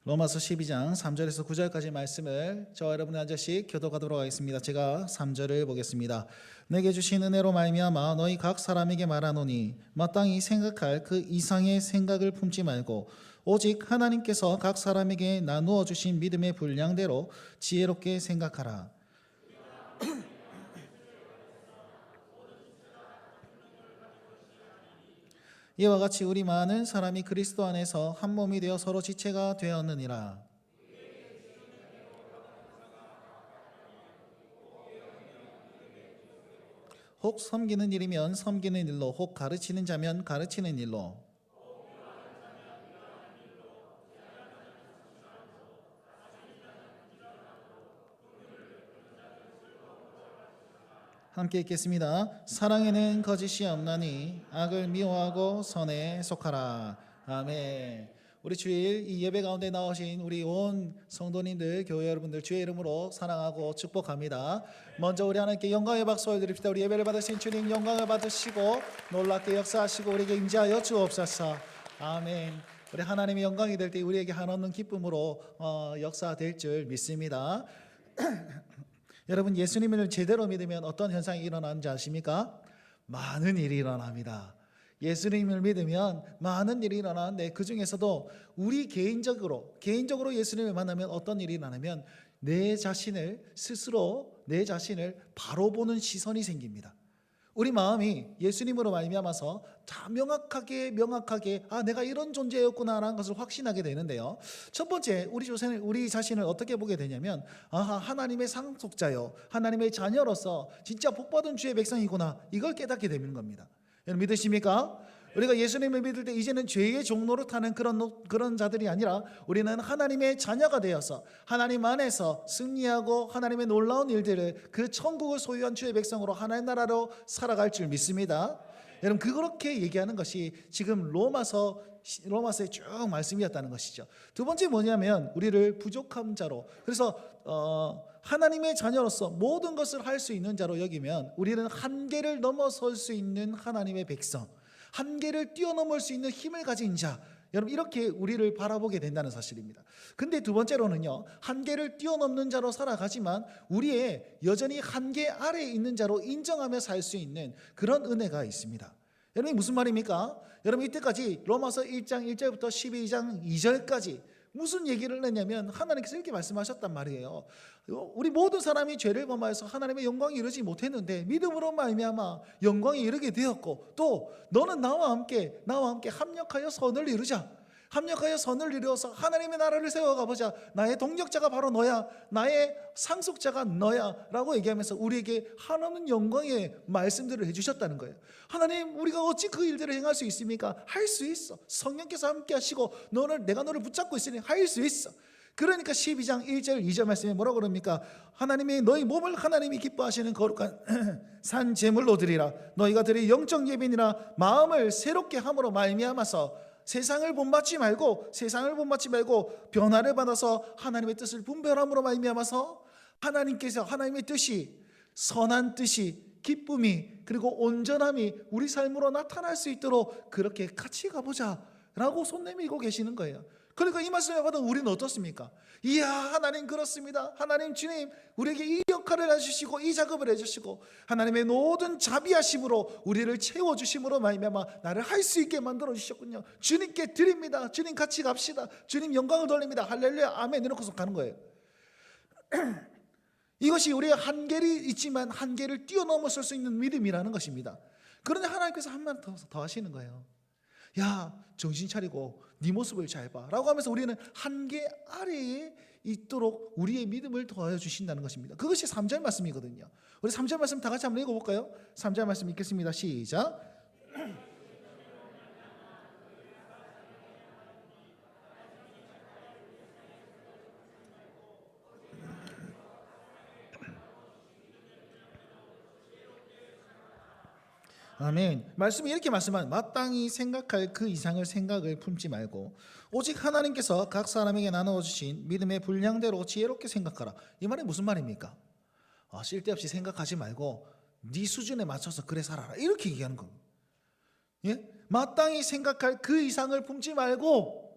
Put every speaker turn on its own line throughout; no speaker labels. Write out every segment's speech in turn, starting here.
로마서 12장 3절에서 9절까지 말씀을 저와 여러분의 한 절씩 교독하도록 하겠습니다. 제가 3절을 보겠습니다. 내게 주신 은혜로 말미암아 너희 각 사람에게 말하노니 마땅히 생각할 그 이상의 생각을 품지 말고 오직 하나님께서 각 사람에게 나누어 주신 믿음의 분량대로 지혜롭게 생각하라. 이와 같이 우리 많은 사람이 그리스도 안에서 한 몸이 되어 서로 지체가 되었느니라. 혹 섬기는 일이면 섬기는 일로, 혹 가르치는 자면 가르치는 일로. 함께 읽겠습니다. 사랑에는 거짓이 없나니 악을 미워하고 선에 속하라. 아멘. 우리 주일 이 예배 가운데 나오신 우리 온 성도님들, 교회 여러분들 주의 이름으로 사랑하고 축복합니다. 먼저 우리 하나님께 영광의 박수 올려드립시다. 우리 예배를 받으신 주님 영광을 받으시고 놀랍게 역사하시고 우리에게 임재하여 주옵소서. 아멘. 우리 하나님의 영광이 될 때 우리에게 한없는 기쁨으로 역사될 줄 믿습니다. 여러분, 예수님을 제대로 믿으면 어떤 현상이 일어나는지 아십니까? 많은 일이 일어납니다. 예수님을 믿으면 많은 일이 일어나는데 그 중에서도 우리 개인적으로 예수님을 만나면 어떤 일이 일어나면 내 자신을 바로 보는 시선이 생깁니다. 우리 마음이 예수님으로 말미암아서 다 명확하게 내가 이런 존재였구나라는 것을 확신하게 되는데요. 첫 번째, 우리 자신을 어떻게 보게 되냐면 하나님의 상속자요, 하나님의 자녀로서 진짜 복받은 주의 백성이구나, 이걸 깨닫게 되는 겁니다. 여러분 믿으십니까? 우리가 예수님을 믿을 때 이제는 죄의 종노릇하는 그런 자들이 아니라 우리는 하나님의 자녀가 되어서 하나님 안에서 승리하고 하나님의 놀라운 일들을 그 천국을 소유한 주의 백성으로 하나님 나라로 살아갈 줄 믿습니다. 여러분 그렇게 얘기하는 것이 지금 로마서의 쭉 말씀이었다는 것이죠. 두 번째 뭐냐면 우리를 부족한 자로, 그래서 하나님의 자녀로서 모든 것을 할 수 있는 자로 여기면 우리는 한계를 넘어설 수 있는 하나님의 백성, 한계를 뛰어넘을 수 있는 힘을 가진 자, 여러분 이렇게 우리를 바라보게 된다는 사실입니다. 근데 두 번째로는요, 한계를 뛰어넘는 자로 살아가지만 우리의 여전히 한계 아래에 있는 자로 인정하며 살 수 있는 그런 은혜가 있습니다. 여러분 무슨 말입니까? 여러분 이때까지 로마서 1장 1절부터 12장 2절까지 무슨 얘기를 했냐면 하나님께서 이렇게 말씀하셨단 말이에요. 우리 모든 사람이 죄를 범하여서 하나님의 영광이 이르지 못했는데 믿음으로 말미암아 영광이 이르게 되었고, 또 너는 나와 함께 합력하여 선을 이루자. 합력하여 선을 이루어서 하나님의 나라를 세워가보자. 나의 동력자가 바로 너야, 나의 상속자가 너야 라고 얘기하면서 우리에게 한없는 영광의 말씀들을 해주셨다는 거예요. 하나님, 우리가 어찌 그 일들을 행할 수 있습니까? 할 수 있어. 성령께서 함께 하시고 내가 너를 붙잡고 있으니 할 수 있어. 그러니까 12장 1절 2절 말씀에 뭐라고 그럽니까? 하나님이 너희 몸을 하나님이 기뻐하시는 거룩한 산 제물로 드리라. 너희가 드릴 영적 예배니라. 마음을 새롭게 함으로 말미암아서 세상을 본받지 말고 변화를 받아서 하나님의 뜻을 분별함으로 말미암아서 하나님의 뜻이, 선한 뜻이, 기쁨이, 그리고 온전함이 우리 삶으로 나타날 수 있도록 그렇게 같이 가보자 라고 손 내밀고 계시는 거예요. 그러니까 이 말씀을 받은 우리는 어떻습니까? 이야, 하나님 그렇습니다. 하나님 주님 우리에게 이 역할을 해주시고 이 작업을 해주시고 하나님의 모든 자비하심으로 우리를 채워주심으로 말미암아 나를 할 수 있게 만들어 주셨군요. 주님께 드립니다. 주님 같이 갑시다. 주님 영광을 돌립니다. 할렐루야 아멘 이러고서 가는 거예요. 이것이 우리의 한계를 있지만 한계를 뛰어넘어설 수 있는 믿음이라는 것입니다. 그런데 하나님께서 한 말 더 하시는 거예요. 야, 정신 차리고 네 모습을 잘 봐 라고 하면서 우리는 한계 아래에 있도록 우리의 믿음을 더하여 주신다는 것입니다. 그것이 3절 말씀이거든요. 우리 3절 말씀 다 같이 한번 읽어볼까요? 3절 말씀 읽겠습니다. 시작. 아멘. 말씀이 이렇게 말씀한 마땅히 생각할 그 이상을 생각을 품지 말고 오직 하나님께서 각 사람에게 나누어 주신 믿음의 분량대로 지혜롭게 생각하라. 이 말이 무슨 말입니까? 쓸데없이 생각하지 말고 네 수준에 맞춰서 그래 살아라 이렇게 얘기하는 겁니다. 예? 마땅히 생각할 그 이상을 품지 말고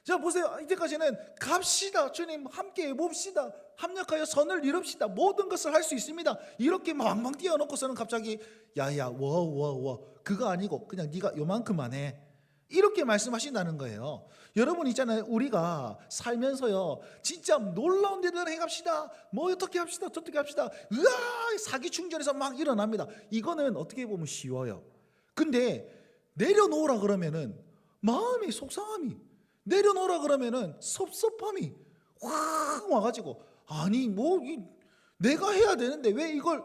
자 보세요. 이때까지는 갑시다 주님 함께 해봅시다, 합력하여 선을 이룹시다, 모든 것을 할 수 있습니다, 이렇게 망망 뛰어놓고서는 갑자기 야야 워 그거 아니고 그냥 네가 요만큼만 해, 이렇게 말씀하신다는 거예요. 여러분 있잖아요, 우리가 살면서요 진짜 놀라운 일을 행합시다, 뭐 어떻게 합시다 저떻게 합시다, 으아 사기 충전해서 막 일어납니다. 이거는 어떻게 보면 쉬워요. 근데 내려놓으라 그러면은 마음이 속상함이, 내려놓으라 그러면은 섭섭함이 확 와가지고 아니 내가 해야 되는데 왜 이걸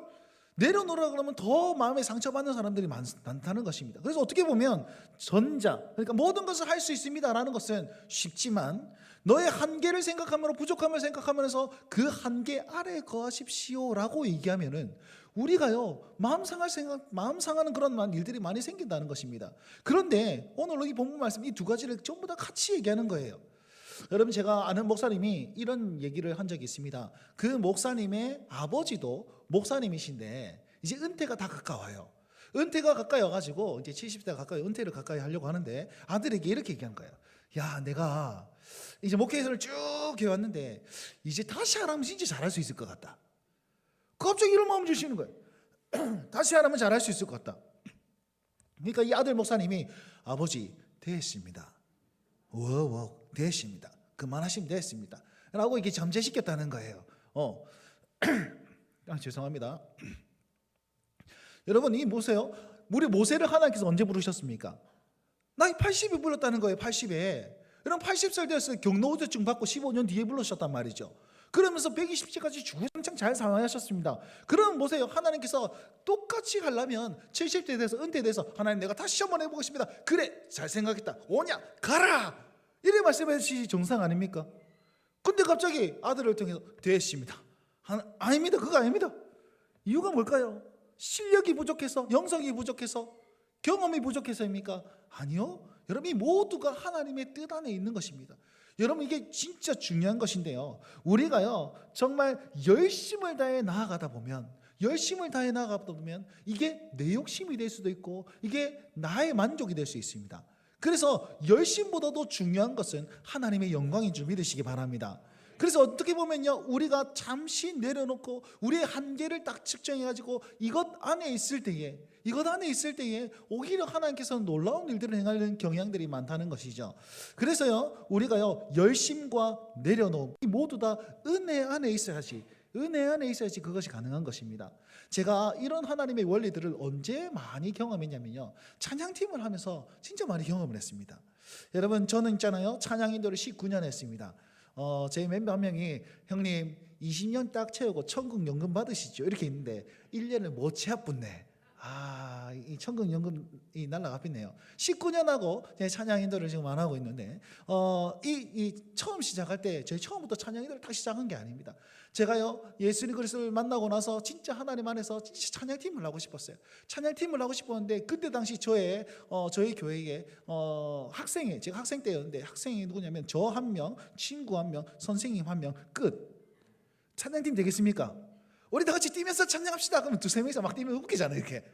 내려놓으라 그러면 더 마음에 상처받는 사람들이 많다는 것입니다. 그래서 어떻게 보면 전자, 그러니까 모든 것을 할 수 있습니다라는 것은 쉽지만 너의 한계를 생각하며 부족함을 생각하면서 그 한계 아래 거하십시오라고 얘기하면은 우리가요 마음 상하는 그런 일들이 많이 생긴다는 것입니다. 그런데 오늘 이 본문 말씀 이 두 가지를 전부 다 같이 얘기하는 거예요. 여러분 제가 아는 목사님이 이런 얘기를 한 적이 있습니다. 그 목사님의 아버지도 목사님이신데 이제 은퇴가 다 가까워요. 은퇴가 가까이 와가지고 이제 70대 가까이 은퇴를 가까이 하려고 하는데 아들에게 이렇게 얘기한 거예요. 야 내가 이제 목회생을 쭉 해왔는데 이제 다시 하라면 진짜 잘할 수 있을 것 같다. 갑자기 이런 마음 주시는 거예요. 다시 하라면 잘할 수 있을 것 같다. 그러니까 이 아들 목사님이 아버지 됐습니다. 됐습니다. 그만하시면 됐습니다. 라고 이게 잠재시켰다는 거예요. 죄송합니다. 여러분 이 보세요. 우리 모세를 하나님께서 언제 부르셨습니까? 나이 80에 불렀다는 거예요. 80에. 그럼 80살 되었을 때 경로우대증 받고 15년 뒤에 불러셨단 말이죠. 그러면서 120세까지 주구장창 잘 상하셨습니다. 그럼 보세요. 하나님께서 똑같이 하려면 70대 돼서 은퇴돼서 하나님 내가 다시 한번 해보겠습니다. 그래 잘 생각했다. 오냐 가라. 이래 말씀해 주시 정상 아닙니까? 근데 갑자기 아들을 통해서 됐습니다. 아닙니다. 그거 아닙니다. 이유가 뭘까요? 실력이 부족해서, 영성이 부족해서, 경험이 부족해서입니까? 아니요. 여러분 이 모두가 하나님의 뜻 안에 있는 것입니다. 여러분 이게 진짜 중요한 것인데요. 우리가요 정말 열심을 다해 나아가다 보면 이게 내 욕심이 될 수도 있고 이게 나의 만족이 될 수 있습니다. 그래서 열심보다도 중요한 것은 하나님의 영광인 줄 믿으시기 바랍니다. 그래서 어떻게 보면요 우리가 잠시 내려놓고 우리의 한계를 딱 측정해가지고 이것 안에 있을 때에 오히려 하나님께서는 놀라운 일들을 행하는 경향들이 많다는 것이죠. 그래서요 우리가요 열심과 내려놓음 모두 다 은혜 안에 있어야지 그것이 가능한 것입니다. 제가 이런 하나님의 원리들을 언제 많이 경험했냐면요 찬양팀을 하면서 진짜 많이 경험을 했습니다. 여러분 저는 있잖아요 찬양 인도를 19년 했습니다. 제 멤버 한 명이 형님 20년 딱 채우고 천국연금 받으시죠 이렇게 있는데 1년을 못 채웠네. 이 천국연금이 날라가겠네요. 19년 하고 찬양 인도를 지금 안 하고 있는데 이 처음 시작할 때 저희 처음부터 찬양 인도를 딱 시작한 게 아닙니다. 제가요 예수님 그리스도를 만나고 나서 진짜 하나님 안에서 진짜 찬양팀을 하고 싶었어요. 찬양팀을 하고 싶었는데 그때 당시 저희 교회에 제가 학생 때였는데 학생이 누구냐면 저 한 명, 친구 한 명, 선생님 한 명 끝. 찬양팀 되겠습니까? 우리 다 같이 뛰면서 찬양합시다. 그러면 두세 명이서 막 뛰면 웃기잖아요. 이렇게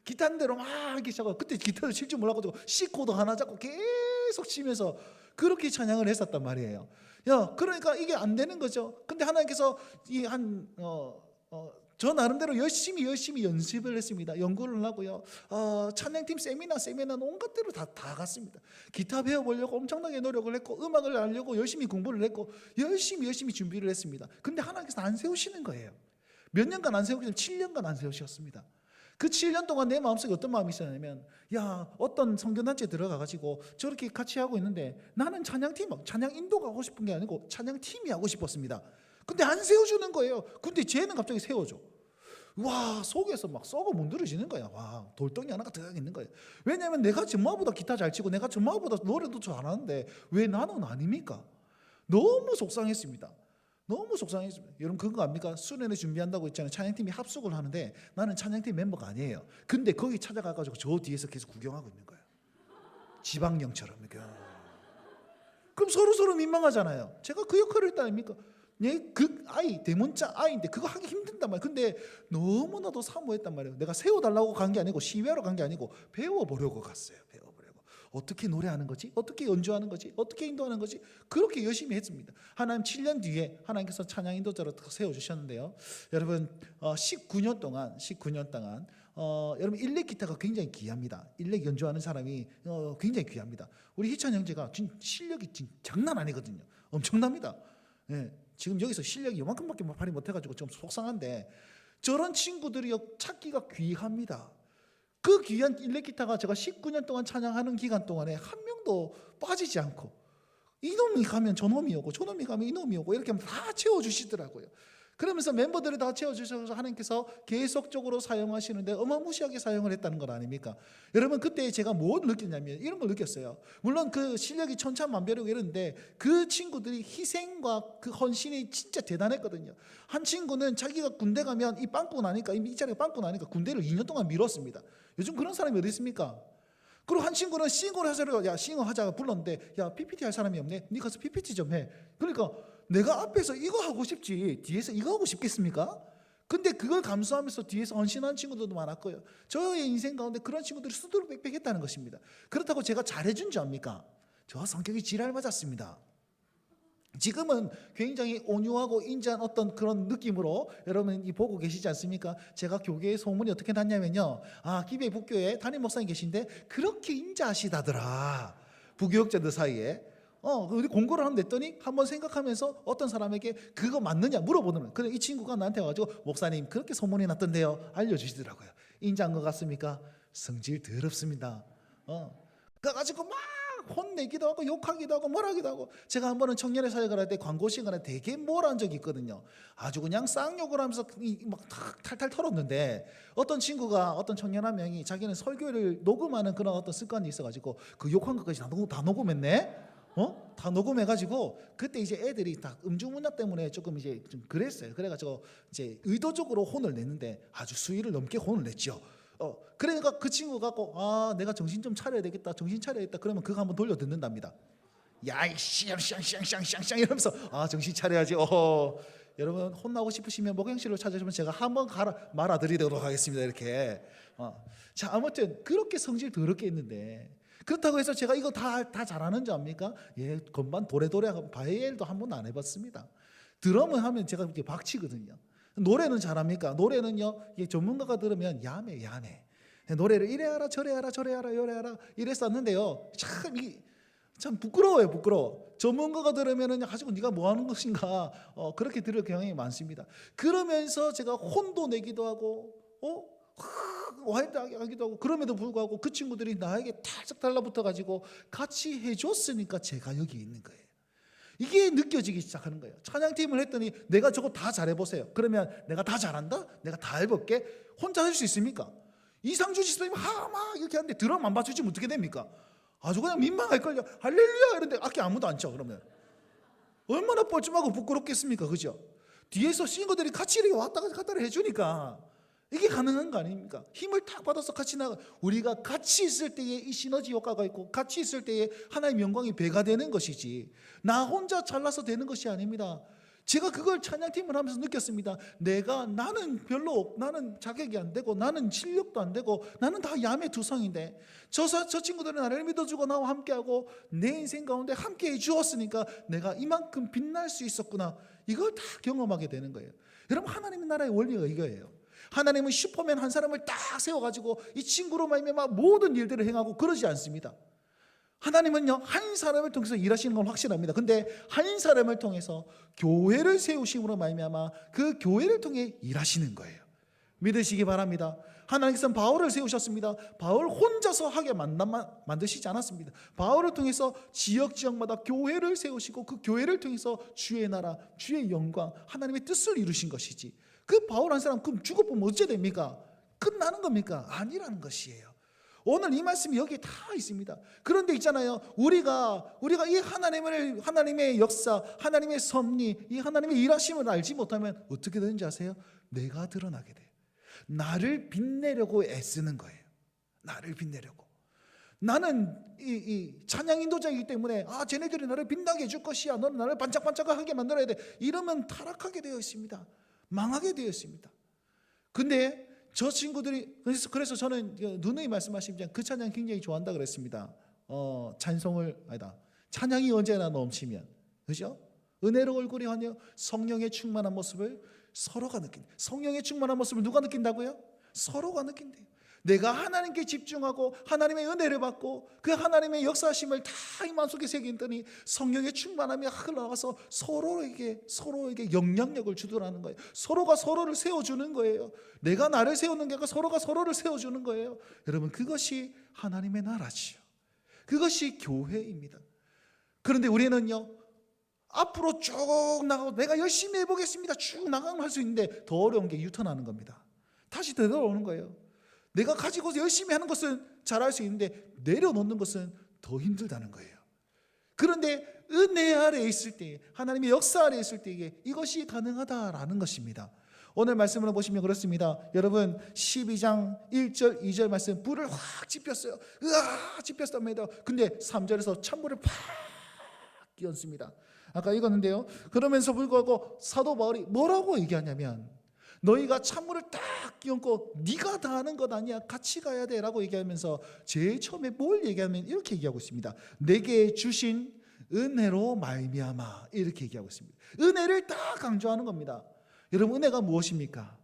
기타 한 대로 막 이렇게 시작하고 그때 기타를 칠 줄 몰라가지고 C코드 하나 잡고 계속 치면서 그렇게 찬양을 했었단 말이에요. 그러니까 이게 안 되는 거죠. 근데 하나님께서 저 나름대로 열심히 연습을 했습니다. 연구를 하고요. 찬양팀 세미나는 온갖 데로 다 갔습니다. 기타 배워보려고 엄청나게 노력을 했고 음악을 알려고 열심히 공부를 했고 열심히 준비를 했습니다. 근데 하나님께서 안 세우시는 거예요. 몇 년간 안 세우고 7년간 안 세우셨습니다. 그 7년 동안 내 마음속에 어떤 마음이 있었냐면 어떤 성교단체에 들어가가지고 저렇게 같이 하고 있는데 나는 찬양 인도가 하고 싶은 게 아니고 찬양팀이 하고 싶었습니다. 근데 안 세워주는 거예요. 근데 쟤는 갑자기 세워줘. 와 속에서 막 썩어 문드러지는 거야. 와 돌덩이 하나가 더 있는 거예요. 왜냐하면 내가 전마보다 기타 잘 치고 내가 전마보다 노래도 잘하는데 왜 나는 아닙니까? 너무 속상했습니다. 여러분 그거 압니까? 수련회 준비한다고 했잖아요. 찬양팀이 합숙을 하는데 나는 찬양팀 멤버가 아니에요. 근데 거기 찾아가가지고 저 뒤에서 계속 구경하고 있는 거예요. 지방령처럼. 그럼 서로 민망하잖아요. 제가 그 역할을 했다 아닙니까? 그 아이 대문자 아이인데 그거 하기 힘든단 말이에요. 근데 너무나도 사모했단 말이에요. 내가 세워달라고 간 게 아니고 시위하러 간 게 아니고 배워보려고 갔어요. 어떻게 노래하는 거지? 어떻게 연주하는 거지? 어떻게 인도하는 거지? 그렇게 열심히 했습니다. 하나님 7년 뒤에 하나님께서 찬양 인도자로 세워주셨는데요. 여러분 19년 동안 여러분 일렉 기타가 굉장히 귀합니다. 일렉 연주하는 사람이 굉장히 귀합니다. 우리 희찬 형제가 실력이 장난 아니거든요. 엄청납니다. 네, 지금 여기서 실력이 요만큼밖에 발휘 못해가지고 좀 속상한데 저런 친구들이 찾기가 귀합니다. 그 귀한 일렉 기타가 제가 19년 동안 찬양하는 기간 동안에 한 명도 빠지지 않고 이놈이 가면 저놈이 오고 저놈이 가면 이놈이 오고 이렇게 하면 다 채워주시더라고요. 그러면서 멤버들을 다 채워주셔서 하나님께서 계속적으로 사용하시는데 어마무시하게 사용을 했다는 것 아닙니까? 여러분 그때 제가 뭘 느꼈냐면 이런 걸 느꼈어요. 물론 그 실력이 천차만별이고 이런데 그 친구들이 희생과 그 헌신이 진짜 대단했거든요. 한 친구는 자기가 군대 가면 이 빵꾸 나니까 이 자리가 빵꾸 나니까 군대를 2년 동안 미뤘습니다. 요즘 그런 사람이 어디 있습니까? 그리고 한 친구는 싱어를 하자고 싱어 하자고 불렀는데 PPT 할 사람이 없네. 네 가서 PPT 좀 해. 그러니까 내가 앞에서 이거 하고 싶지 뒤에서 이거 하고 싶겠습니까? 근데 그걸 감수하면서 뒤에서 헌신하는 친구들도 많았고요. 저의 인생 가운데 그런 친구들이 수두룩백백했다는 것입니다. 그렇다고 제가 잘해준 줄 압니까? 저 성격이 지랄 맞았습니다. 지금은 굉장히 온유하고 인자한 어떤 그런 느낌으로 여러분이 보고 계시지 않습니까? 제가 교계의 소문이 어떻게 났냐면요. 기베 북교에 담임 목사님 계신데 그렇게 인자하시다더라. 부교역자들 사이에. 우리 공고를 한번 냈더니 한번 생각하면서 어떤 사람에게 그거 맞느냐 물어보는 거예요. 그래 이 친구가 나한테 와가지고 목사님 그렇게 소문이 났던데요. 알려주시더라고요. 인자한 것 같습니까? 성질 더럽습니다. 그래가지고 막 혼내기도 하고 욕하기도 하고 뭐라기도 하고 제가 한 번은 청년의 사역을 할 때 광고 시간에 되게 몰아한 적이 있거든요. 아주 그냥 쌍욕을 하면서 막 탈탈 털었는데 어떤 친구가 어떤 청년 한 명이 자기는 설교를 녹음하는 그런 어떤 습관이 있어가지고 그 욕한 것까지 다 녹음했네. 다 녹음해가지고 그때 이제 애들이 다 음주문화 때문에 조금 이제 좀 그랬어요. 그래가지고 이제 의도적으로 혼을 냈는데 아주 수위를 넘게 혼을 냈죠. 그러니까 그 친구가 내가 정신 좀 차려야 되겠다. 정신 차려야겠다. 그러면 그거 한번 돌려 듣는답니다. 야이씨 샹샹샹샹샹 이러면서 정신 차려야지. 여러분 혼나고 싶으시면 목욕실로 찾아주면 제가 한번 말아드리도록 하겠습니다. 이렇게. 자 아무튼 그렇게 성질 더럽게 했는데 그렇다고 해서 제가 이거 다 잘하는 줄 압니까? 건반 도래도래 하고 바이엘도 한 번도 안 해봤습니다. 드럼을 하면 제가 이렇게 박치거든요. 노래는 잘합니까? 노래는요 전문가가 들으면 야매 노래를 이래 하라 저래 하라 요래 하라 이랬었는데요 참 부끄러워요. 부끄러워. 전문가가 들으면은 가지고 네가 뭐 하는 것인가 그렇게 들을 경향이 많습니다. 그러면서 제가 혼도 내기도 하고 와이드하게 하기도 하고 그럼에도 불구하고 그 친구들이 나에게 탈짝 달라붙어 가지고 같이 해줬으니까 제가 여기 있는 거예요. 이게 느껴지기 시작하는 거예요. 찬양팀을 했더니 내가 저거 다 잘해보세요. 그러면 내가 다 잘한다? 내가 다 해볼게? 혼자 할 수 있습니까? 이상주 집사님 막 이렇게 하는데 드럼 안 맞춰주면 어떻게 됩니까? 아주 그냥 민망할걸요. 할렐루야 이런데 악기 아무도 안 쳐. 그러면 얼마나 뻘쭘하고 부끄럽겠습니까? 그죠? 뒤에서 싱어들이 같이 이렇게 왔다 갔다 해주니까 이게 가능한 거 아닙니까? 힘을 탁 받아서 같이 나가. 우리가 같이 있을 때에 이 시너지 효과가 있고 같이 있을 때에 하나님의 영광이 배가 되는 것이지 나 혼자 잘나서 되는 것이 아닙니다. 제가 그걸 찬양팀을 하면서 느꼈습니다. 나는 자격이 안 되고 나는 실력도 안 되고 나는 다 야매 두성인데 저 친구들은 나를 믿어주고 나와 함께하고 내 인생 가운데 함께해 주었으니까 내가 이만큼 빛날 수 있었구나. 이걸 다 경험하게 되는 거예요. 여러분 하나님의 나라의 원리가 이거예요. 하나님은 슈퍼맨 한 사람을 딱 세워가지고 이 친구로 말미암아 모든 일들을 행하고 그러지 않습니다. 하나님은요 한 사람을 통해서 일하시는 건 확실합니다. 근데 한 사람을 통해서 교회를 세우심으로 말미암아 그 교회를 통해 일하시는 거예요. 믿으시기 바랍니다. 하나님께서는 바울을 세우셨습니다. 바울 혼자서 하게 만드시지 않았습니다. 바울을 통해서 지역마다 교회를 세우시고 그 교회를 통해서 주의 나라, 주의 영광, 하나님의 뜻을 이루신 것이지 그 바울 한 사람 그럼 죽어보면 어째 됩니까? 끝나는 겁니까? 아니라는 것이에요. 오늘 이 말씀이 여기 다 있습니다. 그런데 있잖아요. 우리가 이 하나님의 역사, 하나님의 섭리, 이 하나님의 일하심을 알지 못하면 어떻게 되는지 아세요? 내가 드러나게 돼요. 나를 빛내려고 애쓰는 거예요. 나를 빛내려고. 나는 이 찬양 인도자이기 때문에 쟤네들이 나를 빛나게 해줄 것이야. 너는 나를 반짝반짝하게 만들어야 돼. 이러면 타락하게 되어 있습니다. 망하게 되어 있습니다. 근데 저 친구들이 그래서 저는 누누이 말씀하시면 그 찬양 굉장히 좋아한다 그랬습니다. 찬양이 언제나 넘치면, 그죠? 은혜로 얼굴이 환히 성령의 충만한 모습을 서로가 느낀다. 성령의 충만한 모습을 누가 느낀다고요? 서로가 느낀대요. 내가 하나님께 집중하고 하나님의 은혜를 받고 그 하나님의 역사하심을 다 이 마음속에 새기더니 성령의 충만함이 흘러나가서 서로에게 영향력을 주더라는 거예요. 서로가 서로를 세워주는 거예요. 내가 나를 세우는 게 아니라 서로가 서로를 세워주는 거예요. 여러분, 그것이 하나님의 나라지요. 그것이 교회입니다. 그런데 우리는요, 앞으로 쭉 나가고 내가 열심히 해보겠습니다 쭉 나가면 할 수 있는데 더 어려운 게 유턴하는 겁니다. 다시 되돌아오는 거예요. 내가 가지고 열심히 하는 것은 잘할 수 있는데 내려놓는 것은 더 힘들다는 거예요. 그런데 은혜 아래에 있을 때, 하나님의 역사 아래에 있을 때에 이것이 가능하다라는 것입니다. 오늘 말씀을 보시면 그렇습니다. 여러분, 12장 1절 2절 말씀, 불을 확 지폈어요. 으아, 지폈답니다. 근데 3절에서 찬불을 팍 끼얹습니다. 아까 읽었는데요. 그러면서 불구하고 사도 바울이 뭐라고 얘기하냐면, 너희가 찬물을 딱 끼얹고 네가 다 하는 것 아니야, 같이 가야 돼 라고 얘기하면서 제일 처음에 뭘 얘기하면 이렇게 얘기하고 있습니다. 내게 주신 은혜로 말미암아, 이렇게 얘기하고 있습니다. 은혜를 딱 강조하는 겁니다. 여러분, 은혜가 무엇입니까?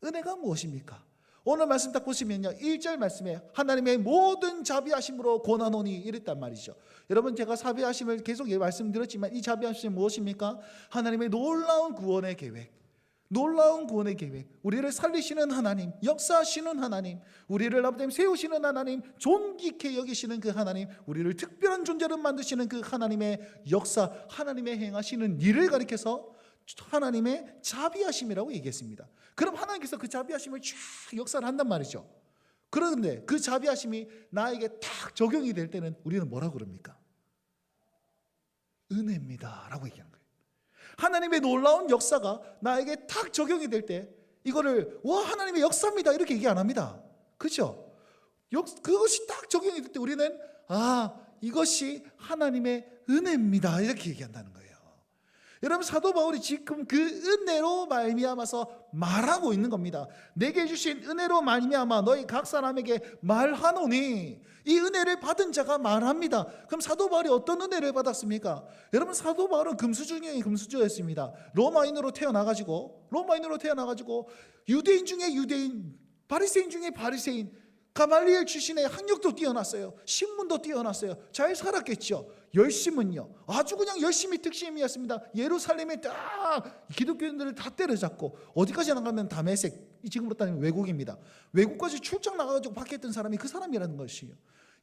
은혜가 무엇입니까? 오늘 말씀 딱 보시면요, 1절 말씀에 하나님의 모든 자비하심으로 권하노니 이랬단 말이죠. 여러분, 제가 자비하심을 계속 말씀드렸지만 이 자비하심이 무엇입니까? 하나님의 놀라운 구원의 계획, 놀라운 구원의 계획, 우리를 살리시는 하나님, 역사하시는 하나님, 우리를 아버지 세우시는 하나님, 존귀케 여기시는 그 하나님, 우리를 특별한 존재로 만드시는 그 하나님의 역사, 하나님의 행하시는 일을 가리켜서 하나님의 자비하심이라고 얘기했습니다. 그럼 하나님께서 그 자비하심을 쫙 역사를 한단 말이죠. 그런데 그 자비하심이 나에게 딱 적용이 될 때는 우리는 뭐라고 그럽니까? 은혜입니다 라고 얘기하는 거예요. 하나님의 놀라운 역사가 나에게 딱 적용이 될 때 이거를 와, 하나님의 역사입니다 이렇게 얘기 안 합니다. 그렇죠? 그것이 딱 적용이 될 때 우리는 이것이 하나님의 은혜입니다 이렇게 얘기한다는 거예요. 여러분, 사도 바울이 지금 그 은혜로 말미암아서 말하고 있는 겁니다. 내게 주신 은혜로 말미암아 너희 각 사람에게 말하노니, 이 은혜를 받은 자가 말합니다. 그럼 사도 바울이 어떤 은혜를 받았습니까? 여러분, 사도 바울은 금수저 중에 금수저였습니다. 로마인으로 태어나가지고 유대인 중에 유대인, 바리새인 중에 바리새인, 가말리엘 출신의 학력도 뛰어났어요. 신문도 뛰어났어요. 잘 살았겠죠. 열심은요, 아주 그냥 열심히 특심이었습니다. 예루살렘에 딱 기독교인들을 다 때려잡고 어디까지 나가면 다메섹, 지금으로 따지면 외국입니다. 외국까지 출장 나가가지고 밖에 있던 사람이 그 사람이라는 것이에요.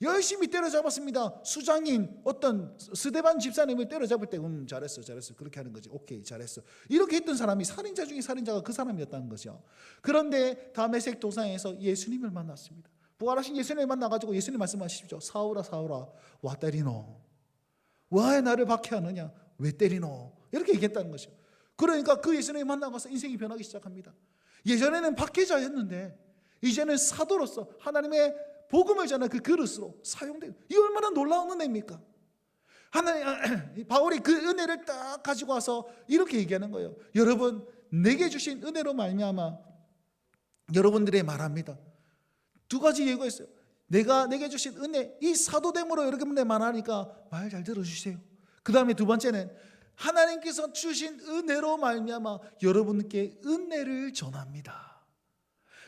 열심히 때려잡았습니다. 수장인 어떤 스데반 집사님을 때려잡을 때 잘했어 그렇게 하는 거지. 오케이, 잘했어. 이렇게 했던 사람이 살인자 중에 살인자가 그 사람이었다는 거죠. 그런데 다메섹 도상에서 예수님을 만났습니다. 부활하신 예수님을 만나가지고 예수님 말씀하시죠. 사울아 사울아 와 때리노, 왜 나를 박해하느냐, 왜 때리노, 이렇게 얘기했다는 것이죠. 그러니까 그 예수님을 만나가서 인생이 변하기 시작합니다. 예전에는 박해자였는데 이제는 사도로서 하나님의 복음을 전하는 그 그릇으로 사용돼요. 이 얼마나 놀라운 은혜입니까? 바울이 그 은혜를 딱 가지고 와서 이렇게 얘기하는 거예요. 여러분, 내게 주신 은혜로 말미암아 여러분들의 말합니다. 두 가지 예고가 있어요. 내게 주신 은혜, 이 사도됨으로 여러분들 말하니까 말 잘 들어주세요. 그 다음에 두 번째는 하나님께서 주신 은혜로 말미암아 여러분께 은혜를 전합니다.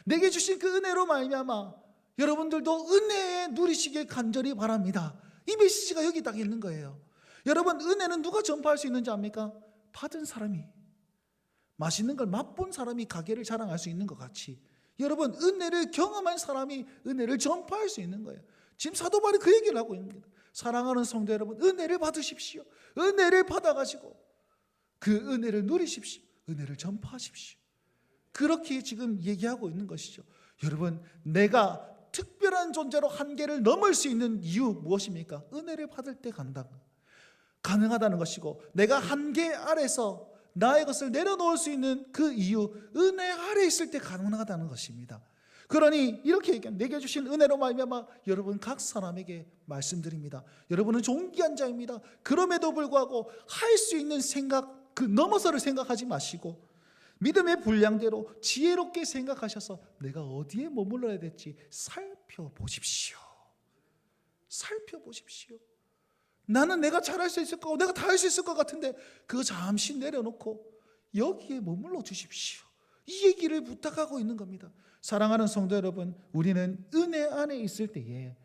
내게 주신 그 은혜로 말미암아 여러분들도 은혜에 누리시길 간절히 바랍니다. 이 메시지가 여기 딱 있는 거예요. 여러분, 은혜는 누가 전파할 수 있는지 압니까? 받은 사람이, 맛있는 걸 맛본 사람이 가게를 자랑할 수 있는 것 같이 여러분, 은혜를 경험한 사람이 은혜를 전파할 수 있는 거예요. 지금 사도 바울이 그 얘기를 하고 있는 겁니다. 사랑하는 성도 여러분, 은혜를 받으십시오. 은혜를 받아가지고 그 은혜를 누리십시오. 은혜를 전파하십시오. 그렇게 지금 얘기하고 있는 것이죠. 여러분, 내가 특별한 존재로 한계를 넘을 수 있는 이유 무엇입니까? 은혜를 받을 때 가능하다는 것이고, 내가 한계 아래서 나의 것을 내려놓을 수 있는 그 이유, 은혜 아래 있을 때 가능하다는 것입니다. 그러니 이렇게 얘기합니다. 내게 주신 은혜로 말미암아 여러분 각 사람에게 말씀드립니다. 여러분은 존귀한 자입니다. 그럼에도 불구하고 할 수 있는 생각, 그 넘어서를 생각하지 마시고 믿음의 분량대로 지혜롭게 생각하셔서 내가 어디에 머물러야 될지 살펴보십시오. 살펴보십시오. 나는 내가 잘할 수 있을 거고 내가 다 할 수 있을 것 같은데 그거 잠시 내려놓고 여기에 머물러 주십시오. 이 얘기를 부탁하고 있는 겁니다. 사랑하는 성도 여러분, 우리는 은혜 안에 있을 때에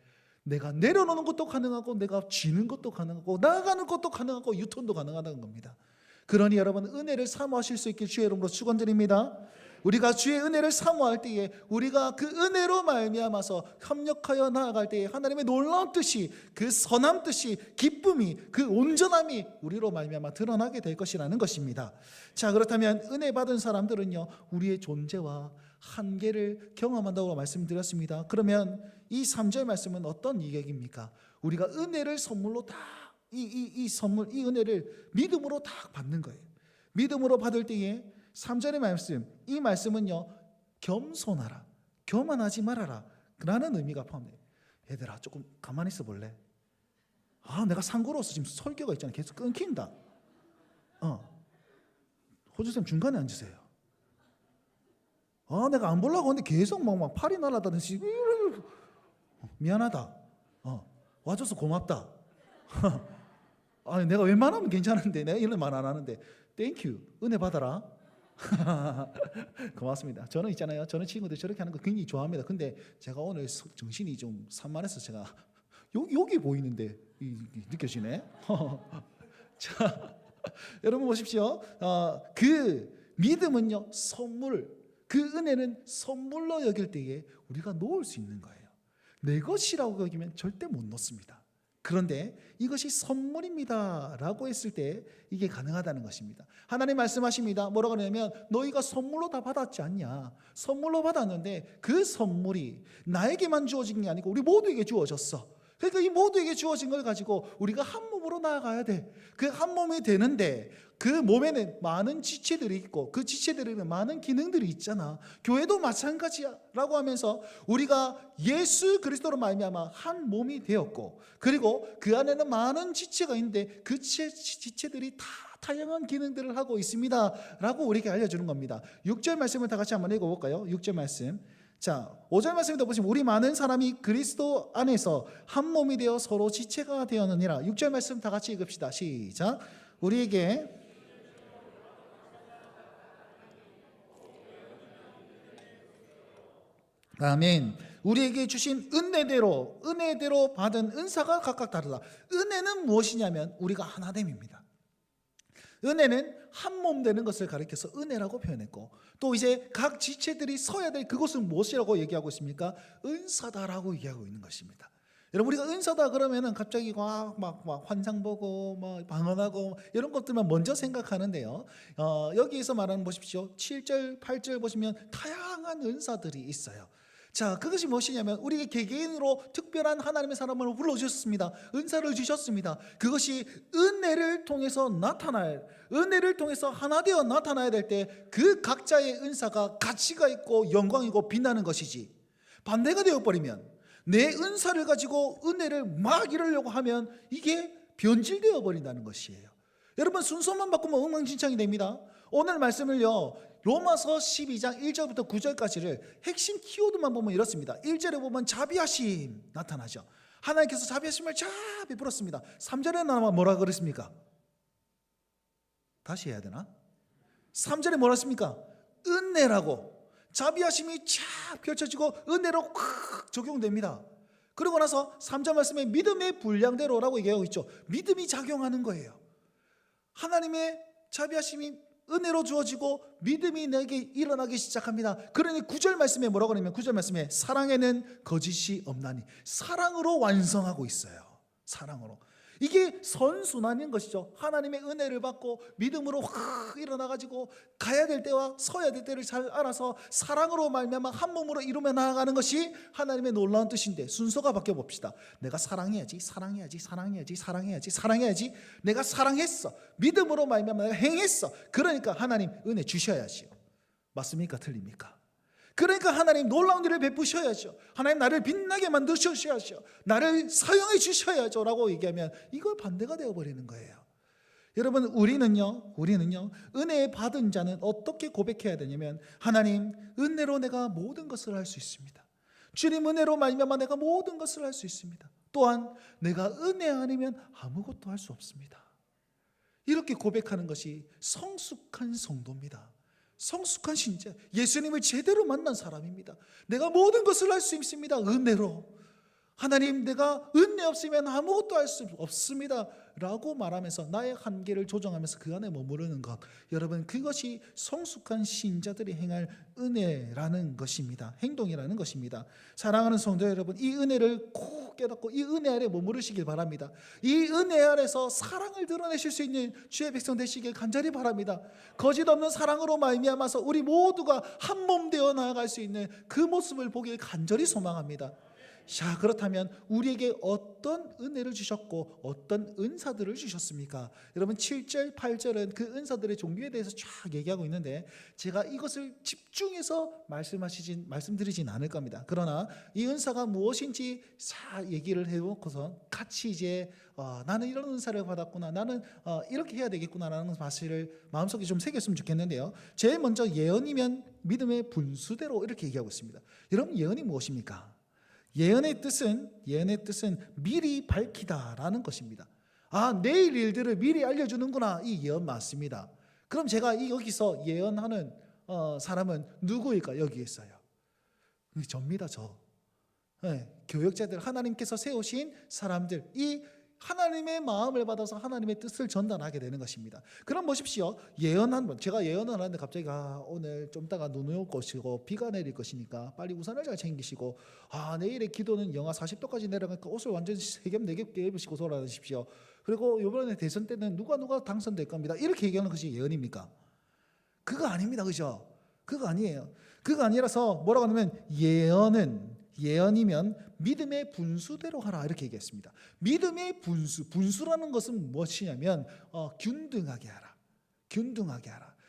내가 내려놓는 것도 가능하고 내가 쥐는 것도 가능하고 나아가는 것도 가능하고 유턴도 가능하다는 겁니다. 그러니 여러분, 은혜를 사모하실 수 있길 주의 이름으로 축원드립니다. 우리가 주의 은혜를 사모할 때에 우리가 그 은혜로 말미암아서 협력하여 나아갈 때에 하나님의 놀라운 뜻이, 그 선한 뜻이, 기쁨이, 그 온전함이 우리로 말미암아 드러나게 될 것이라는 것입니다. 자, 그렇다면 은혜 받은 사람들은요, 우리의 존재와 한계를 경험한다고 말씀드렸습니다. 그러면 이 3절 말씀은 어떤 이야기입니까? 우리가 은혜를 선물로 다 이 선물, 이 은혜를 믿음으로 다 받는 거예요. 믿음으로 받을 때에 3절의 말씀, 이 말씀은요, 겸손하라, 교만하지 말아라 라는 의미가 포함돼요. 얘들아, 조금 가만히 있어 볼래? 내가 상고로서 지금 설교가 있잖아. 계속 끊긴다. 호주쌤 중간에 앉으세요. 내가 안 보려고 하는데 계속 막 팔이 날아다니시. 미안하다. 와줘서 고맙다. 아니, 내가 웬만하면 괜찮은데 내가 이런 말 안 하는데 땡큐, 은혜 받아라. 고맙습니다. 저는 있잖아요, 저는 친구들 저렇게 하는 거 굉장히 좋아합니다. 근데 제가 오늘 정신이 좀 산만해서 제가 여기 보이는데 느껴지네. 자, 여러분 보십시오. 그 믿음은요, 선물, 그 은혜는 선물로 여길 때에 우리가 놓을 수 있는 거예요. 내 것이라고 여기면 절대 못 놓습니다. 그런데 이것이 선물입니다 라고 했을 때 이게 가능하다는 것입니다. 하나님 말씀하십니다. 뭐라고 하냐면 너희가 선물로 다 받았지 않냐. 선물로 받았는데 그 선물이 나에게만 주어진 게 아니고 우리 모두에게 주어졌어. 그러니까 이 모두에게 주어진 걸 가지고 우리가 한 몸으로 나아가야 돼. 그 한 몸이 되는데 그 몸에는 많은 지체들이 있고 그 지체들에는 많은 기능들이 있잖아. 교회도 마찬가지야 라고 하면서 우리가 예수 그리스도로 말미암아 한 몸이 되었고, 그리고 그 안에는 많은 지체가 있는데 그 지체들이 다 다양한 기능들을 하고 있습니다 라고 우리에게 알려주는 겁니다. 6절 말씀을 다 같이 한번 읽어볼까요? 6절 말씀. 자, 5절 말씀에도 보시면 우리 많은 사람이 그리스도 안에서 한 몸이 되어 서로 지체가 되었느니라. 6절 말씀 다 같이 읽읍시다. 시작. 우리에게 아멘. 우리에게 주신 은혜대로 받은 은사가 각각 다르다. 은혜는 무엇이냐면 우리가 하나됨입니다. 은혜는 한 몸 되는 것을 가리켜서 은혜라고 표현했고, 또 이제 각 지체들이 서야 될 그것은 무엇이라고 얘기하고 있습니까? 은사다라고 얘기하고 있는 것입니다. 여러분, 우리가 은사다 그러면은 갑자기 막 환상 보고 막 방언하고 이런 것들만 먼저 생각하는데요. 여기에서 말하는 보십시오. 7절, 8절 보시면 다양한 은사들이 있어요. 자, 그것이 무엇이냐면 우리에게 개개인으로 특별한 하나님의 사람을 불러주셨습니다. 은사를 주셨습니다. 그것이 은혜를 통해서 은혜를 통해서 하나 되어 나타나야 될 때 그 각자의 은사가 가치가 있고 영광이고 빛나는 것이지, 반대가 되어버리면 내 은사를 가지고 은혜를 막 이루려고 하면 이게 변질되어 버린다는 것이에요. 여러분, 순서만 바꾸면 엉망진창이 됩니다. 오늘 말씀을요, 로마서 12장 1절부터 9절까지를 핵심 키워드만 보면 이렇습니다. 1절에 보면 자비하심 나타나죠. 하나님께서 자비하심을 베풀었습니다. 3절에 나와 뭐라 그랬습니까? 다시 해야 되나? 3절에 뭐라 했습니까? 은혜라고. 자비하심이 쫙 펼쳐지고 은혜로 콱 적용됩니다. 그러고 나서 3절 말씀에 믿음의 분량대로라고 얘기하고 있죠. 믿음이 작용하는 거예요. 하나님의 자비하심이 은혜로 주어지고 믿음이 내게 일어나기 시작합니다. 그러니 9절 말씀에 뭐라고 하냐면 9절 말씀에 사랑에는 거짓이 없나니, 사랑으로 완성하고 있어요. 사랑으로. 이게 선순환인 것이죠. 하나님의 은혜를 받고 믿음으로 확 일어나가지고 가야 될 때와 서야 될 때를 잘 알아서 사랑으로 말미암아 한 몸으로 이루며 나아가는 것이 하나님의 놀라운 뜻인데, 순서가 바뀌어 봅시다. 내가 사랑해야지. 내가 사랑했어. 믿음으로 말미암아 내가 행했어. 그러니까 하나님 은혜 주셔야지요. 맞습니까? 틀립니까? 그러니까 하나님 놀라운 일을 베푸셔야죠. 하나님 나를 빛나게 만드셔야죠. 나를 사용해 주셔야죠 라고 얘기하면 이거 반대가 되어버리는 거예요. 여러분, 우리는요 은혜 받은 자는 어떻게 고백해야 되냐면, 하나님 은혜로 내가 모든 것을 할 수 있습니다. 주님 은혜로 말미암아 내가 모든 것을 할 수 있습니다. 또한 내가 은혜 아니면 아무것도 할 수 없습니다. 이렇게 고백하는 것이 성숙한 성도입니다. 성숙한 신자, 예수님을 제대로 만난 사람입니다. 내가 모든 것을 할 수 있습니다. 은혜로. 하나님, 내가 은혜 없으면 아무것도 할 수 없습니다 라고 말하면서 나의 한계를 조정하면서 그 안에 머무르는 것, 여러분, 그것이 성숙한 신자들이 행할 은혜라는 것입니다. 행동이라는 것입니다. 사랑하는 성도 여러분, 이 은혜를 꼭 깨닫고 이 은혜 아래 머무르시길 바랍니다. 이 은혜 아래서 사랑을 드러내실 수 있는 주의 백성 되시길 간절히 바랍니다. 거짓 없는 사랑으로 말미암아서 우리 모두가 한 몸 되어 나아갈 수 있는 그 모습을 보길 간절히 소망합니다. 자, 그렇다면 우리에게 어떤 은혜를 주셨고 어떤 은사들을 주셨습니까? 여러분, 7절, 8절은 그 은사들의 종류에 대해서 쫙 얘기하고 있는데 제가 이것을 집중해서 말씀드리진 않을 겁니다. 그러나 이 은사가 무엇인지 얘기를 해놓고서 같이 이제 나는 이런 은사를 받았구나, 나는 이렇게 해야 되겠구나라는 사실을 마음속에 좀 새겼으면 좋겠는데요. 제일 먼저 예언이면 믿음의 분수대로 이렇게 얘기하고 있습니다. 여러분, 예언이 무엇입니까? 예언의 뜻은 미리 밝히다라는 것입니다. 내일 일들을 미리 알려주는구나, 이 예언 맞습니다. 그럼 제가 여기서 예언하는 사람은 누구일까? 여기 있어요. 접니다, 저. 네, 교역자들, 하나님께서 세우신 사람들, 이 하나님의 마음을 받아서 하나님의 뜻을 전달하게 되는 것입니다. 그럼 보십시오. 제가 예언을 하는데 갑자기 오늘 좀 이따가 눈이 올 것이고 비가 내릴 것이니까 빨리 우산을 잘 챙기시고 내일의 기도는 영하 40도까지 내려가니까 옷을 완전히 3겹 4겹 입으시고 돌아다니십시오. 그리고 이번에 대선 때는 누가 당선될 겁니다. 이렇게 얘기하는 것이 예언입니까? 그거 아닙니다. 그죠? 그거 아니에요. 그거 아니라서 뭐라고 하냐면 예언이면 믿음의 분수대로 하라, 이렇게 얘기했습니다. 믿음의 분수라는 것은 무엇이냐면 균등하게 하라.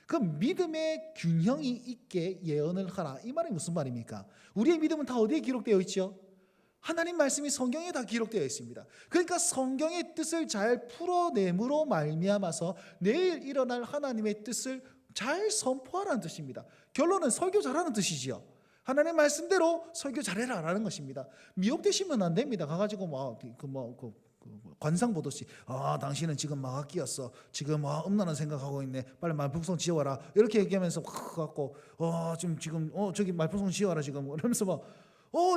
그럼 믿음의 균형이 있게 예언을 하라, 이 말이 무슨 말입니까? 우리의 믿음은 다 어디에 기록되어 있죠? 하나님 말씀이 성경에 다 기록되어 있습니다. 그러니까 성경의 뜻을 잘 풀어내므로 말미암아서 내일 일어날 하나님의 뜻을 잘 선포하라는 뜻입니다. 결론은 설교 잘하는 뜻이지요. 하나님의 말씀대로 설교 잘해라라는 것입니다. 미혹되시면 안 됩니다. 가가지고 관상 보듯이 당신은 지금 마귀였어, 지금 음란한 생각하고 있네, 빨리 말풍선 지어와라, 이렇게 얘기하면서 갖고 지금 저기 말풍선 지어와라 지금 이러면서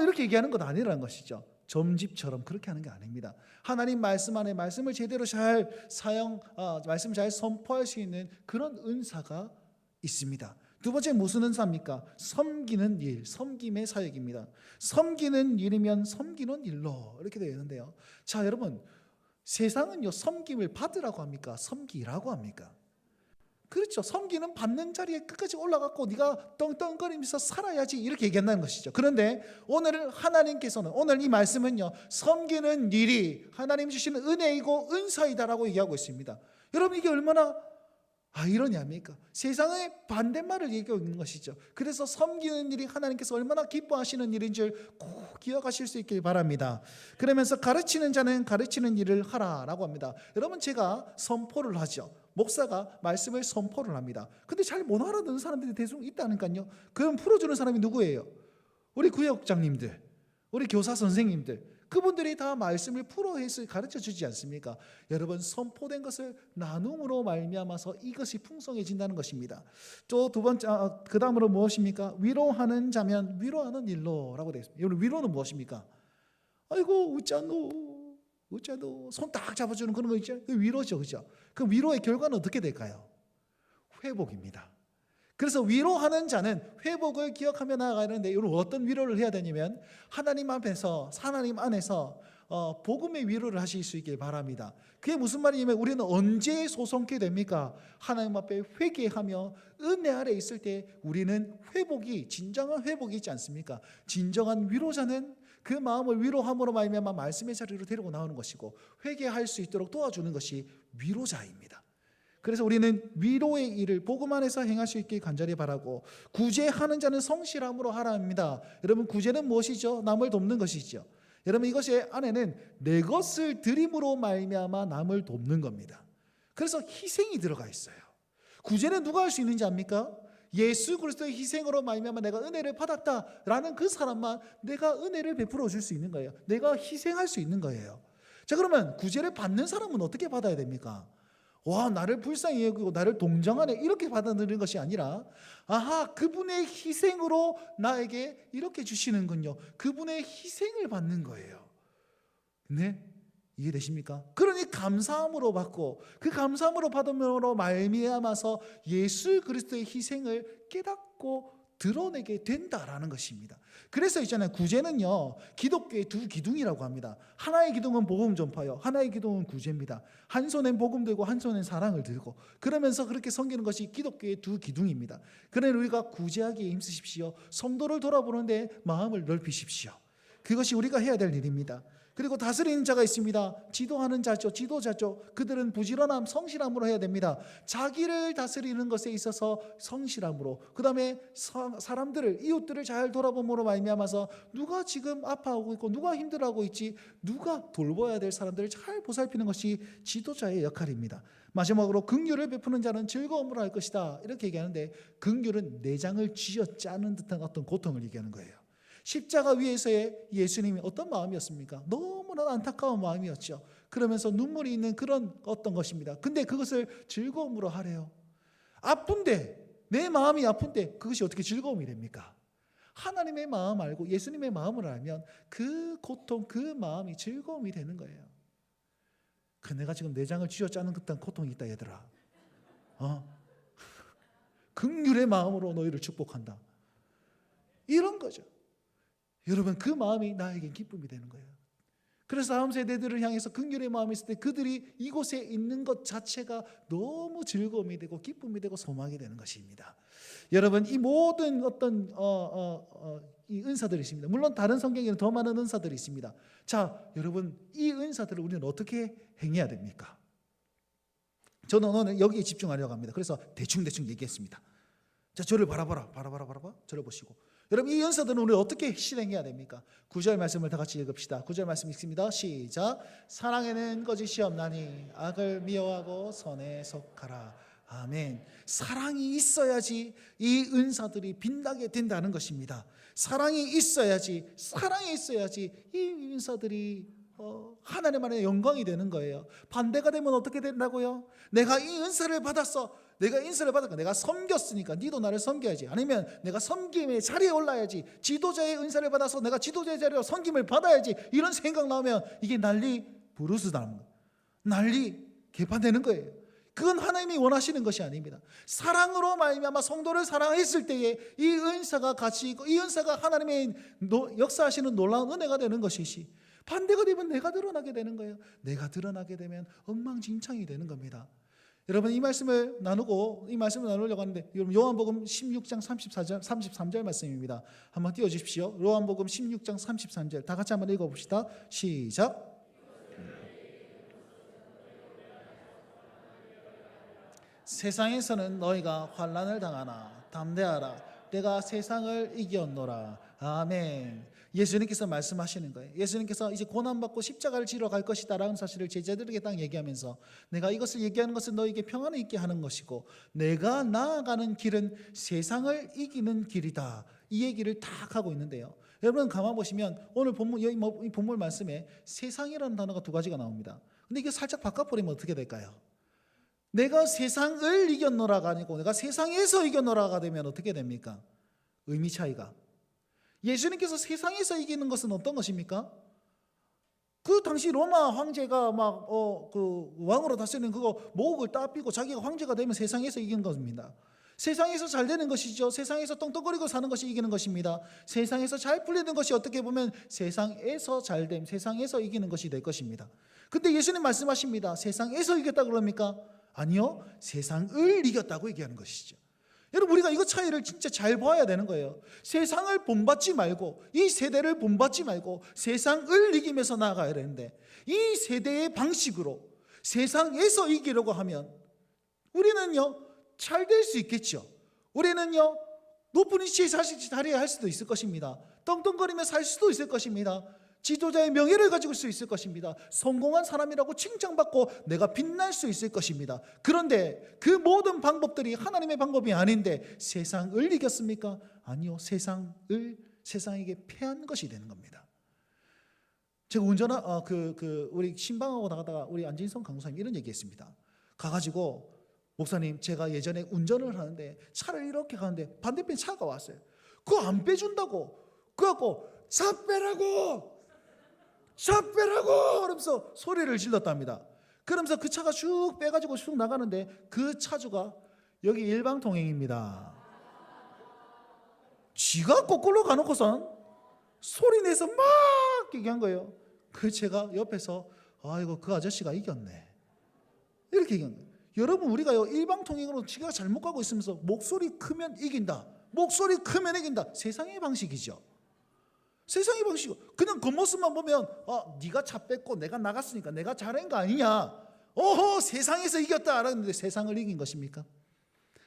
이렇게 얘기하는 것 아니라는 것이죠. 점집처럼 그렇게 하는 게 아닙니다. 하나님 말씀 안에 말씀을 제대로 잘 말씀 잘 선포할 수 있는 그런 은사가 있습니다. 두 번째 무슨 은사입니까? 섬기는 일, 섬김의 사역입니다. 섬기는 일이면 섬기는 일로, 이렇게 되어 있는데요. 자, 여러분, 세상은요 섬김을 받으라고 합니까? 섬기라고 합니까? 그렇죠. 섬기는 받는 자리에 끝까지 올라갔고 네가 떵떵거리면서 살아야지, 이렇게 얘기한다는 것이죠. 그런데 오늘 이 말씀은요, 섬기는 일이 하나님 주시는 은혜이고 은사이다라고 얘기하고 있습니다. 여러분, 이게 얼마나 이러냐입니까? 세상의 반대말을 얘기하고 있는 것이죠. 그래서 섬기는 일이 하나님께서 얼마나 기뻐하시는 일인 줄 꼭 기억하실 수 있길 바랍니다. 그러면서 가르치는 자는 가르치는 일을 하라라고 합니다. 여러분, 제가 선포를 하죠. 목사가 말씀을 선포를 합니다. 근데 잘 못 알아듣는 사람들이 대충 있다니까요. 그럼 풀어주는 사람이 누구예요? 우리 구역장님들, 우리 교사 선생님들, 그분들이 다 말씀을 풀어해서 가르쳐 주지 않습니까? 여러분, 선포된 것을 나눔으로 말미암아서 이것이 풍성해진다는 것입니다. 또 두 번째, 그 다음으로 무엇입니까? 위로하는 자면 위로하는 일로라고 되어 있습니다. 여러분, 위로는 무엇입니까? 아이고 웃자노 손 딱 잡아주는 그런 거 있죠? 그 위로죠, 그죠? 그 위로의 결과는 어떻게 될까요? 회복입니다. 그래서 위로하는 자는 회복을 기억하며 나아가는데, 여러분, 어떤 위로를 해야 되냐면 하나님 안에서 복음의 위로를 하실 수 있길 바랍니다. 그게 무슨 말이냐면 우리는 언제 소송케 됩니까? 하나님 앞에 회개하며 은혜 아래 있을 때 우리는 진정한 회복이 있지 않습니까? 진정한 위로자는 그 마음을 위로함으로 말미암아 말씀의 자리로 데리고 나오는 것이고, 회개할 수 있도록 도와주는 것이 위로자입니다. 그래서 우리는 위로의 일을 복음 안에서 행할 수 있길 간절히 바라고, 구제하는 자는 성실함으로 하라 합니다. 여러분, 구제는 무엇이죠? 남을 돕는 것이죠. 여러분, 이것의 안에는 내 것을 드림으로 말미암아 남을 돕는 겁니다. 그래서 희생이 들어가 있어요. 구제는 누가 할 수 있는지 압니까? 예수 그리스도의 희생으로 말미암아 내가 은혜를 받았다라는 그 사람만 내가 은혜를 베풀어 줄 수 있는 거예요. 내가 희생할 수 있는 거예요. 자, 그러면 구제를 받는 사람은 어떻게 받아야 됩니까? 와, 나를 불쌍히 여기고 나를 동정하네 이렇게 받아들이는 것이 아니라, 아하, 그분의 희생으로 나에게 이렇게 주시는군요. 그분의 희생을 받는 거예요. 네? 이해되십니까? 그러니 감사함으로 받고, 그 감사함으로 받음으로 말미암아서 예수 그리스도의 희생을 깨닫고 드러내게 된다라는 것입니다. 그래서 있잖아요, 구제는요 기독교의 두 기둥이라고 합니다. 하나의 기둥은 복음 전파요, 하나의 기둥은 구제입니다. 한 손엔 복음 들고 한 손엔 사랑을 들고, 그러면서 그렇게 섬기는 것이 기독교의 두 기둥입니다. 그러니 우리가 구제하기에 힘쓰십시오. 성도를 돌아보는데 마음을 넓히십시오. 그것이 우리가 해야 될 일입니다. 그리고 다스리는 자가 있습니다. 지도하는 자죠. 지도자죠. 그들은 부지런함, 성실함으로 해야 됩니다. 자기를 다스리는 것에 있어서 성실함으로, 그 다음에 사람들을, 이웃들을 잘 돌아봄으로 말미암아서 누가 지금 아파하고 있고 누가 힘들어하고 있지, 누가 돌봐야 될 사람들을 잘 보살피는 것이 지도자의 역할입니다. 마지막으로 긍휼을 베푸는 자는 즐거움으로 할 것이다 이렇게 얘기하는데, 긍휼은 내장을 쥐어짜는 듯한 어떤 고통을 얘기하는 거예요. 십자가 위에서의 예수님이 어떤 마음이었습니까? 너무나 안타까운 마음이었죠. 그러면서 눈물이 있는 그런 어떤 것입니다. 근데 그것을 즐거움으로 하래요. 아픈데, 내 마음이 아픈데 그것이 어떻게 즐거움이 됩니까? 하나님의 마음 알고 예수님의 마음을 알면 그 고통, 그 마음이 즐거움이 되는 거예요. 내가 지금 내장을 쥐어짜는 듯한 고통이 있다 얘들아. 긍휼의 마음으로 너희를 축복한다. 이런 거죠. 여러분, 그 마음이 나에겐 기쁨이 되는 거예요. 그래서 다음 세대들을 향해서 긍휼의 마음이 있을 때 그들이 이곳에 있는 것 자체가 너무 즐거움이 되고 기쁨이 되고 소망이 되는 것입니다. 여러분, 이 모든 어떤 이 은사들이 있습니다. 물론 다른 성경에는 더 많은 은사들이 있습니다. 자, 여러분, 이 은사들을 우리는 어떻게 행해야 됩니까? 저는 오늘 여기에 집중하려고 합니다. 그래서 대충 얘기했습니다. 자, 저를 바라봐라. 저를 보시고, 여러분, 이 은사들은 우리 어떻게 실행해야 됩니까? 9절 말씀을 다 같이 읽읍시다. 9절 말씀 읽습니다. 시작. 사랑에는 거짓이 없나니 악을 미워하고 선에 속하라. 아멘. 사랑이 있어야지 이 은사들이 빛나게 된다는 것입니다. 사랑이 있어야지 이 은사들이 하나님 안에 영광이 되는 거예요. 반대가 되면 어떻게 된다고요? 내가 이 은사를 받았어. 내가 섬겼으니까 니도 나를 섬겨야지. 아니면 내가 섬김의 자리에 올라야지. 지도자의 은사를 받아서 내가 지도자의 자리로 섬김을 받아야지. 이런 생각 나오면 이게 난리 부르스다는 거예요. 난리 개판되는 거예요. 그건 하나님이 원하시는 것이 아닙니다. 사랑으로 말미암아 성도를 사랑했을 때에 이 은사가 가치 있고, 이 은사가 하나님의 역사하시는 놀라운 은혜가 되는 것이지, 반대가 되면 내가 드러나게 되는 거예요. 내가 드러나게 되면 엉망진창이 되는 겁니다. 여러분, 이 말씀을 나누려고 하는데, 여러분, 요한복음 16장 33절 말씀입니다. 한번 띄워주십시오. 요한복음 16장 33절 다 같이 한번 읽어봅시다. 시작. 세상에서는 너희가 환난을 당하나 담대하라. 내가 세상을 이겼노라. 아멘. 예수님께서 말씀하시는 거예요. 예수님께서 이제 고난받고 십자가를 지러 갈 것이다 라는 사실을 제자들에게 딱 얘기하면서, 내가 이것을 얘기하는 것은 너에게 평안을 있게 하는 것이고 내가 나아가는 길은 세상을 이기는 길이다, 이 얘기를 딱 하고 있는데요. 여러분, 가만 보시면 오늘 이 본문 말씀에 세상이라는 단어가 두 가지가 나옵니다. 근데 이게 살짝 바꿔버리면 어떻게 될까요? 내가 세상을 이겼노라가 아니고 내가 세상에서 이겼노라가 되면 어떻게 됩니까? 의미 차이가. 예수님께서 세상에서 이기는 것은 어떤 것입니까? 그 당시 로마 황제가 그 왕으로 다스리는 그거 목을 따삐고 자기가 황제가 되면 세상에서 이기는 겁니다. 세상에서 잘 되는 것이죠. 세상에서 떵떵거리고 사는 것이 이기는 것입니다. 세상에서 잘 풀리는 것이 어떻게 보면 세상에서 잘됨, 세상에서 이기는 것이 될 것입니다. 근데 예수님 말씀하십니다. 세상에서 이겼다 그럽니까? 아니요, 세상을 이겼다고 얘기하는 것이죠. 여러분, 우리가 이거 차이를 진짜 잘 봐야 되는 거예요. 세상을 본받지 말고, 이 세대를 본받지 말고 세상을 이기면서 나아가야 되는데, 이 세대의 방식으로 세상에서 이기려고 하면 우리는요 잘 될 수 있겠죠. 우리는요 높은 위치에 자리에 할 수도 있을 것입니다. 떵떵거리며 살 수도 있을 것입니다. 지도자의 명예를 가지고 수 있을 것입니다. 성공한 사람이라고 칭찬받고 내가 빛날 수 있을 것입니다. 그런데 그 모든 방법들이 하나님의 방법이 아닌데 세상을 이겼습니까? 아니요. 세상에게 패한 것이 되는 겁니다. 제가 우리 신방하고 나가다가 우리 안진성 강사님 이런 얘기했습니다. 가가지고 목사님, 제가 예전에 운전을 하는데 차를 이렇게 가는데 반대편 차가 왔어요. 그거 안 빼준다고. 그래갖고 차 빼라고 그러면서 소리를 질렀답니다. 그러면서 그 차가 쭉 빼가지고 쭉 나가는데 그 차주가 여기 일방통행입니다. 지가 거꾸로 가놓고선 소리 내서 막 얘기한 거예요. 그 제가 옆에서 아이고 그 아저씨가 이겼네 이렇게 얘기한 거예요. 여러분, 우리가요 일방통행으로 지가 잘못 가고 있으면서 목소리 크면 이긴다, 목소리 크면 이긴다, 세상의 방식이죠. 세상의 방식이고 그냥 겉모습만 보면 네가 차 뺐고 내가 나갔으니까 내가 잘한 거 아니냐, 어허 세상에서 이겼다 알았는데 세상을 이긴 것입니까?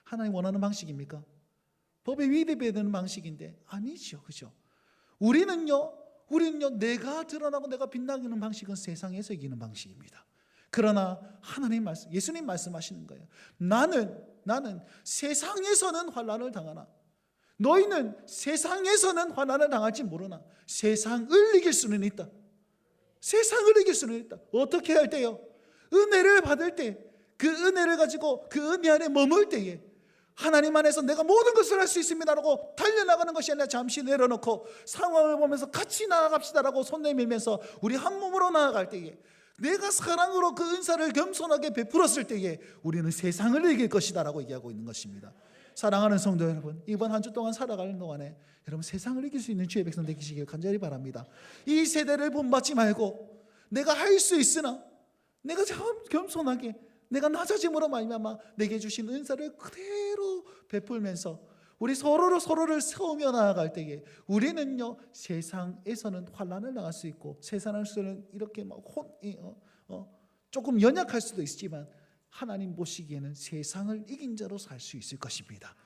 하나님 원하는 방식입니까? 법에 위배되는 방식인데 아니죠. 그죠? 우리는요 내가 드러나고 내가 빛나는 방식은 세상에서 이기는 방식입니다. 그러나 하나님 말씀, 예수님 말씀하시는 거예요. 나는 세상에서는 환난을 당하나 너희는 세상에서는 환난을 당할지 모르나 세상을 이길 수는 있다. 세상을 이길 수는 있다. 어떻게 할 때요? 은혜를 받을 때, 그 은혜를 가지고 그 은혜 안에 머물 때에 하나님 안에서 내가 모든 것을 할 수 있습니다라고 달려나가는 것이 아니라 잠시 내려놓고 상황을 보면서 같이 나아갑시다라고 손 내밀면서 우리 한 몸으로 나아갈 때에 내가 사랑으로 그 은사를 겸손하게 베풀었을 때에 우리는 세상을 이길 것이다라고 얘기하고 있는 것입니다. 사랑하는 성도 여러분, 이번 한 주 동안 살아가는 동안에 여러분 세상을 이길 수 있는 주의 백성 되시길 간절히 바랍니다. 이 세대를 본받지 말고 내가 할 수 있으나 내가 참 겸손하게 내가 낮아짐으로 말미암아 내게 주신 은사를 그대로 베풀면서 우리 서로를 세우며 나아갈 때에 우리는요 세상에서는 환난을 당할 수 있고 세상에서는 이렇게 막 조금 연약할 수도 있지만 하나님 보시기에는 세상을 이긴 자로 살 수 있을 것입니다.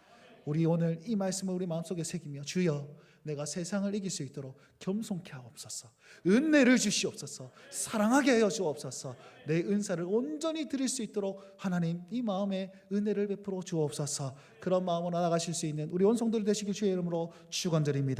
우리 오늘 이 말씀을 우리 마음속에 새기며 주여 내가 세상을 이길 수 있도록 겸손케 하옵소서, 은혜를 주시옵소서, 사랑하게 하여 주옵소서, 내 은사를 온전히 드릴 수 있도록 하나님 이 마음에 은혜를 베풀어 주옵소서. 그런 마음으로 나아가실 수 있는 우리 온 성도들 되시길 주의 이름으로 축원드립니다.